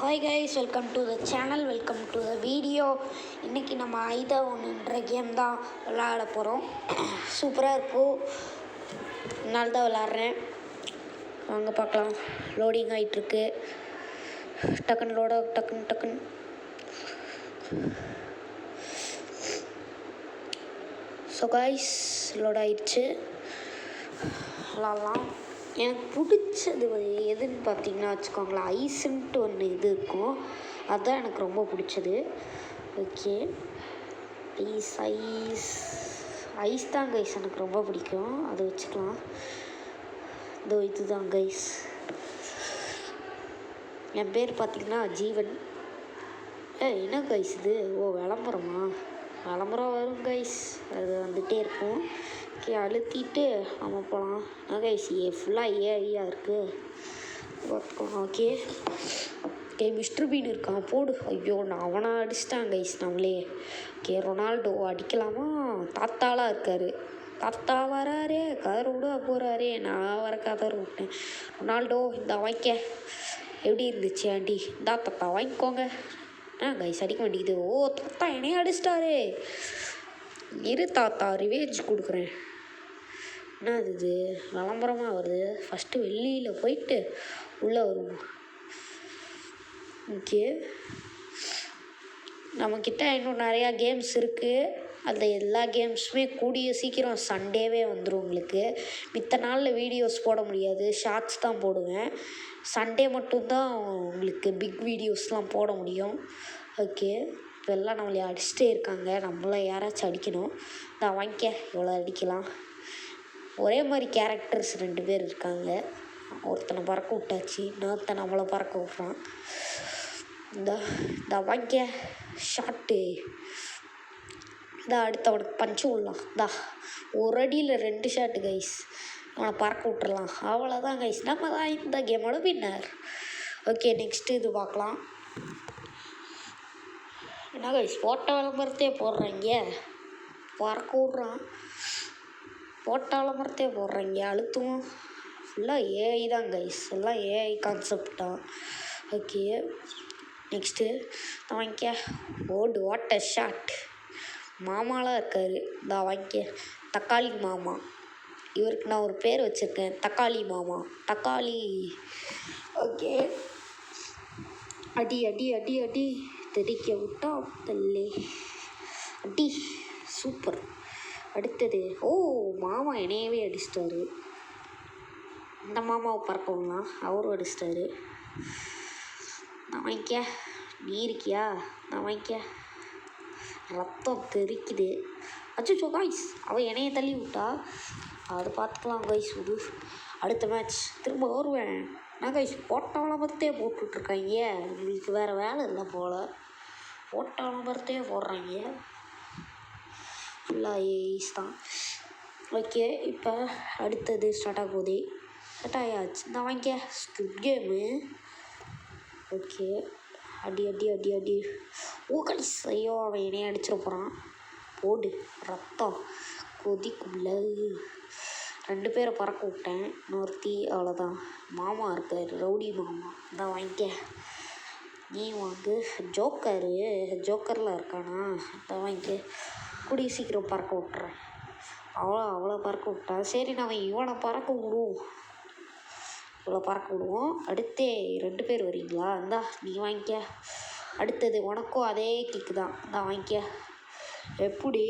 Hi guys, welcome to the channel, welcome to the video. இன்றைக்கி நம்ம ஐதா ஒன்றுன்ற game தான் விளாட போகிறோம். சூப்பராக இருக்கும், அதனால தான் விளாட்றேன். வாங்க பார்க்கலாம். லோடிங் ஆகிட்டுருக்கு. டக்குன்னு லோட டக்குன்னு ஸோ கைஸ், லோட் ஆகிடுச்சு. விளாட்லாம். எனக்கு பிடிச்சது எதுன்னு பார்த்தீங்கன்னா வச்சுக்கோங்களேன், ஐஸுன்ட்டு ஒன்று இது இருக்கும், அதுதான் எனக்கு ரொம்ப பிடிச்சது. ஓகே, ஐஸ் தான் கைஸ் எனக்கு ரொம்ப பிடிக்கும். அதை வச்சுக்கலாம். இதோ இதுதான் கைஸ். என் பேர் பார்த்தீங்கன்னா ஜீவன். என்ன கைஸ் இது? விளம்பரம் வரும் கைஸ், அது வந்துகிட்டே இருக்கும். ஓகே, அழுத்திட்டு நம்ம போகலாம். கைஸ் ஃபுல்லாக ஏஐயாக இருக்குது பார்த்துக்கோங்க. ஓகே, மிஸ்டர் பீன் இருக்கான், போடு. ஐயோ, நான் அவனை அடிச்சிட்டான் கைஸ் நம்மளே. ஓகே, ரொனால்டோ அடிக்கலாமா? தாத்தாலாம் இருக்கார். தாத்தா வராரே, கதற விட போகிறாரே. நான் வர கதற விட்டேன். ரொனால்டோ இந்த வாங்கிக்க. எப்படி இருந்துச்சு ஆண்டி? இந்தா தாத்தா வாங்கிக்கோங்க. கைஸ் அடிக்க வேண்டியது. தாத்தா என்னையே அடிச்சிட்டாரு. இரு தாத்தா, ரிவேஞ்ச் கொடுக்குறேன். என்ன இது விளம்பரமாக வருது? ஃபஸ்ட்டு வெளியில் போயிட்டு உள்ளே வருவோம். ஓகே, நம்மக்கிட்ட இன்னும் நிறையா கேம்ஸ் இருக்குது. அந்த எல்லா கேம்ஸுமே கூடிய சீக்கிரம் சண்டேவே வந்துடும் உங்களுக்கு. மித்த நாளில் வீடியோஸ் போட முடியாது, ஷார்ட்ஸ் தான் போடுவேன். சண்டே மட்டும்தான் உங்களுக்கு பிக் வீடியோஸ்லாம் போட முடியும். ஓகே, இப்போ எல்லாம் நம்மளை அடிச்சுட்டே இருக்காங்க. நம்மள யாராச்சும் அடிக்கணும். நான் வாங்கிக்க, இவ்வளோ அடிக்கலாம். ஒரே மாதிரி கேரக்டர்ஸ் 2 பேர் இருக்காங்க. ஒருத்தனை பறக்க விட்டாச்சு, இன்னொருத்தனை நம்மளை பறக்க விட்றான். இந்த வாங்கிக்க ஷார்ட்டு. அடுத்தவனுக்கு பஞ்சு விடலாம். ஒரு அடியில் 2 ஷாட்டு கைஸ். அவனை பறக்க விட்டுறலாம். அவ்வளோதான் கைஸ், நம்ம தான் இந்த கேமோட வின்னர். ஓகே, நெக்ஸ்ட்டு இது பார்க்கலாம். என்ன கைஸ், போட்ட விளம்பரத்தே போடுறாங்க, பறக்க விட்றான். போட்ட விளம்பரத்தே போடுறாங்க, அழுத்துவோம். ஃபுல்லாக ஏஐ தான் கைஸ், எல்லாம் ஏஐ கான்செப்ட் தான். ஓகே, நெக்ஸ்ட்டு வாங்கிக்க. ஓடு, வாட் அ ஷாட். மாமாலாம் இருக்கார். வாங்கிக்க, தக்காளி மாமா. இவருக்கு நான் ஒரு பேர் வச்சுருக்கேன், தக்காளி மாமா. தக்காளி. ஓகே, அடி அடி அடி அடி, தெரிக்க விட்டா தள்ளி அடி. சூப்பர். அடுத்தது மாமா என்னையவே அடிச்சிட்டாரு. இந்த மாமாவை பறக்க விடலாம், அவரும் அடிச்சிட்டாரு. நான் வாங்கிக்க. நீ இருக்கியா? நான் வாங்கிக்க. ரத்தம் தெரிக்குது. அச்சோ கைஸ், அவள் என்னையை தள்ளி விட்டா. அது பார்த்துக்கலாம் கைஸ். அடுத்த மேட்ச் திரும்ப வருவேன். நான் கைஸ் போட்ட விளம்பரத்தையே போட்டுட்ருக்காங்க. உங்களுக்கு வேறு வேலை இல்லை போல், போட்ட விளம்பரத்தையே போடுறாங்க. ஃபுல்லாக ஏஐஸ் தான். ஓகே, இப்போ அடுத்தது ஸ்டார்ட் ஆக போதே. ஸ்டார்ட் ஆயாச்சு. நான் வாங்கிக்க. ஸ்குட் கேமு. ஓகே, அடி அடி அடி அடி. கைஸ், ஐயோ, அவன் என்னையே அடிச்சிட போகிறான். போடு, ரத்தம் கொதிக்குள்ள 2 பேரை பறக்க விட்டேன். இன்னொருத்தி அவ்வளோதான். மாமா இருக்கார், ரவுடி மாமா. வாங்கிக்க. நீ வாங்கு. ஜோக்கரில் இருக்கானா? வாங்கிக்க. கூடிய சீக்கிரம் பறக்க விட்டுறேன். அவ்வளோ பறக்க விட்டா. சரி, நான் இவனை பறக்க விடுவோம். இவ்வளோ பறக்க விடுவோம். அடுத்தே 2 பேர் வரீங்களா? நீ வாங்கிக்க. அடுத்தது உனக்கும் அதே கிக்கு தான். வாங்கிக்க. எப்படி?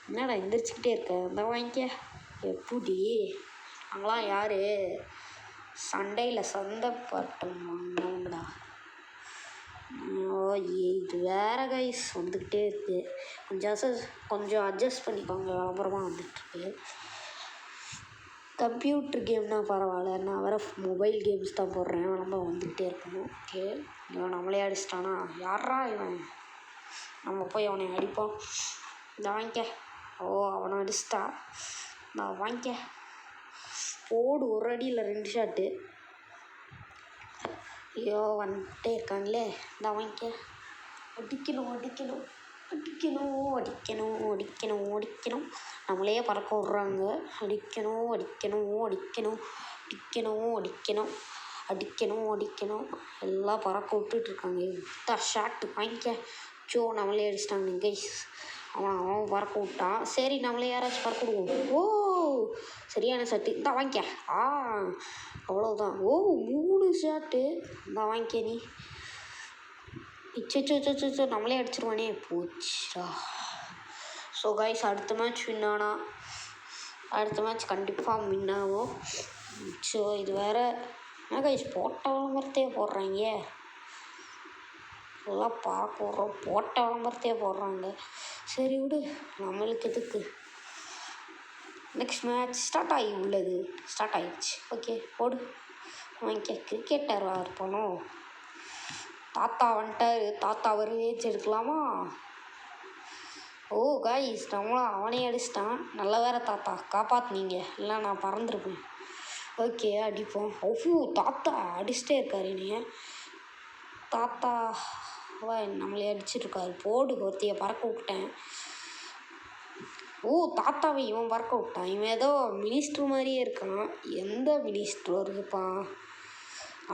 என்னடா எந்திரிச்சிக்கிட்டே இருக்க? வாங்கிக்க. எப்படி? நாங்களாம் யார்? சண்டையில் சண்டை பாட்டம் வாங்கினவங்கடா. இது வேறு கைஸ் வந்துக்கிட்டே இருக்குது. கொஞ்சம் அட்ஜஸ்ட் பண்ணிக்கோங்க. விளம்பரமாக வந்துட்டுருக்கு. கம்ப்யூட்டர் கேம்னா பரவாயில்ல, நான் வேறு மொபைல் கேம்ஸ் தான் போடுறேன். விளம்பரம் வந்துக்கிட்டே இருக்கணும். ஓகே, இவன் நம்மளே அடிச்சிட்டானா? யாரா இவன்? நம்ம போய் அவனை அடிப்போம். வாங்கிக்க. அவனை அடிச்சிட்டா. வாங்கிக்க. போடு, ஒரு அடியில் 2 ஷாட்டு. ஐயோ, வந்துட்டே இருக்காங்களே. வாங்கிக்க. அடிக்கணும் அடிக்கணும் அடிக்கணும் அடிக்கணும் அடிக்கணும் அடிக்கணும். நம்மளையே பறக்க விட்றாங்க. அடிக்கணும் அடிக்கணும் அடிக்கணும் அடிக்கணும் அடிக்கணும். அடிக்கணும் எல்லாம் பறக்க விட்டுட்ருக்காங்க. விட்டா ஷாட்டு வாங்கிக்க. நம்மளே அடிச்சிட்டாங்க கைஸ். அவன் பறக்க விட்டான். சரி நம்மளே யாராச்சும் பறக்க விடுவோம். ஓ சரியான ஷாட்டு. இந்தா வாங்கிக்க. அவ்வளோதான். 3 ஷாட்டு. இந்தா வாங்கிக்க நீ. இச்சோ நம்மளே அடிச்சிருவானே. போச்சுடா. ஸோ கைஸ் அடுத்த மேட்ச் வின் ஆனா அடுத்த மேட்ச் கண்டிப்பாக வின் ஆகும். ஸோ இது வேறு என்ன கைஸ் போட்ட விளம்பரத்தையே போடுறாங்க. எல்லாம் பார்க்க விட்றோம். போட்ட விளம்பரத்தையே போடுறாங்க. சரி விடு, நம்மளுக்கு எதுக்கு. நெக்ஸ்ட் மேட்ச் ஸ்டார்ட் ஆகிடுச்சு. ஓகே போடு வாங்கிக்க. கிரிக்கெட்டர் இருப்பானோ. தாத்தா வந்துட்டார். தாத்தா ஏஜ் எடுக்கலாமா? கைஸ் நம்மளும் அவனே அடிச்சிட்டான். நல்ல வேற தாத்தா காப்பாற்றுனீங்க, இல்லை நான் பறந்துருப்பேன். ஓகே அடிப்போம். தாத்தா அடிச்சிட்டே இருக்காரு என்னைய. தாத்தா நம்மளே அடிச்சிட்ருக்காரு. போடு ஒருத்தைய பறக்க விட்டேன். தாத்தாவை இவன் பறக்க விட்டான். இவன் ஏதோ மினிஸ்டர் மாதிரியே இருக்கான். எந்த மினிஸ்டர் இருக்குப்பான்?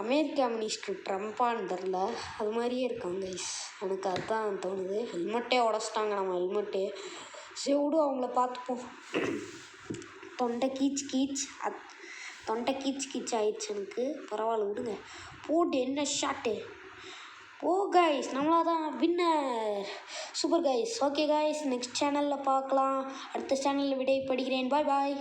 அமெரிக்கா மினிஸ்டர் ட்ரம்ப்பான்னு தெரில, அது மாதிரியே இருக்காங்க கைஸ். எனக்கு அதுதான் தோணுது. ஹெல்மெட்டே உடச்சிட்டாங்க நம்ம ஹெல்மெட்டே. சரி விடு, அவங்கள பார்த்துப்போம். தொண்டை கீச் ஆயிடுச்சு எனக்கு. பரவாயில்ல விடுங்க. போட்டு என்ன ஷாட்டு. கைஸ் நம்மளா தான் winner. Super guys. Okay guys next சேனலில் பார்க்கலாம். அடுத்த சேனலில் விடைபெறுகிறேன். பாய்.